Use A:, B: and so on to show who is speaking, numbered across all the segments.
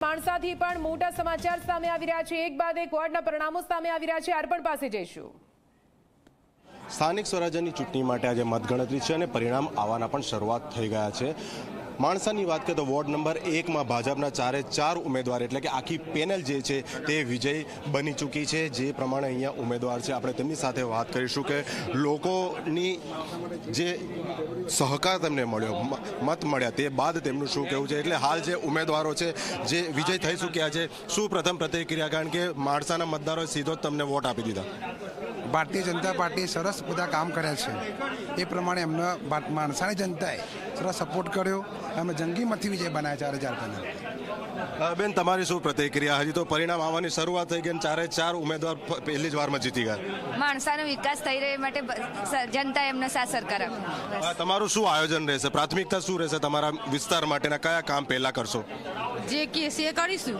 A: માણસાથી પણ મોટા સમાચાર સામે આવી રહ્યા છે। એક બાદ એક વોર્ડના પરિણામો સામે આવી રહ્યા છે। અર્પણ પાસે જઈશું।
B: સ્થાનિક સ્વરાજ્યની ચૂંટણી માટે આજે મતગણતરી છે અને પરિણામ આવવાના પણ શરૂઆત થઈ ગયા છે। માણસાની વાત કરીએ તો વોર્ડ નંબર 1માં ભાજપના 4 ઉમેદવાર એટલે કે આખી પેનલ જે છે તે વિજય બની ચૂકી છે। જે પ્રમાણે અહીંયા ઉમેદવાર છે આપણે તેમની સાથે વાત કરીશું કે લોકોની જે સહકાર તેમને મળ્યો, મત મળ્યા તે બાદ તેમનું શું કહેવું છે। એટલે હાલ જે ઉમેદવારો છે જે વિજય થઈ ચૂક્યા છે, શું પ્રથમ પ્રતિક્રિયા? કારણ કે માણસાના મતદારોએ સીધો જ તમને વોટ આપી દીધા।
C: ભારતીય જનતા પાર્ટી સરસ બધા કામ કર્યા છે, એ પ્રમાણે એમને માણસાની જનતાએ સરસ સપોર્ટ કર્યો, અમે જંગીમતથી વિજય બનાવ્યા 4000 પેનલ।
B: બેન, તમારી શું પ્રતિક્રિયા? હજી તો પરિણામ આવવાની શરૂઆત થઈ ગઈ અને 4 ઉમેદવાર પહેલી જ વારમાં જીતી ગયા।
D: માણસાનો વિકાસ થઈ રહ્યો માટે જનતા એમને સાથ સરકાર આપે।
B: તમારું શું આયોજન રહેશે? પ્રાથમિકતા શું રહેશે તમારા વિસ્તાર માટેના? કયા કામ પહેલા કરશો?
D: જે કેસીએ કરીશું।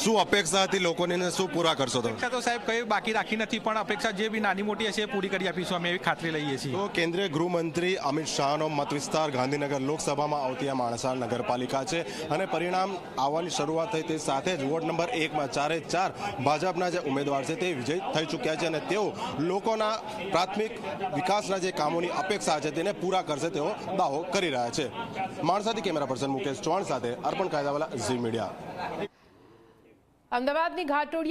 B: શું અપેક્ષા હતી લોકોની, શું પૂરા કરશો તમે?
E: અપેક્ષા તો સાહેબ કઈ બાકી રાખી નથી, પણ અપેક્ષા જે બી નાની મોટી હશે એ પૂરી કરી આપીશું અમે, એવી ખાતરી લઈએ છીએ।
B: તો કેન્દ્રીય ગૃહમંત્રી અમિત શાહનો મત વિસ્તાર ગાંધીનગર લોકસભામાં આવતી આ માણસા નગરપાલિકા છે અને પરિણામ આવવાની શરૂઆત થઈ તે સાથે જ વોર્ડ નંબર 1માં 4 ભાજપના જે ઉમેદવાર છે તે વિજય થઈ ચૂક્યા છે અને તેઓ લોકોના પ્રાથમિક વિકાસના જે કામોની અપેક્ષા છે તેને પૂરા કરશે તેવો દાવો કરી રહ્યા છે। માણસાથી કેમેરા પર્સન મુકેશ ચૌહાણ સાથે અર્પણ કાયદાવાલા, ઝી મીડિયા।
A: અમદાવાદની ઘાટોડિયા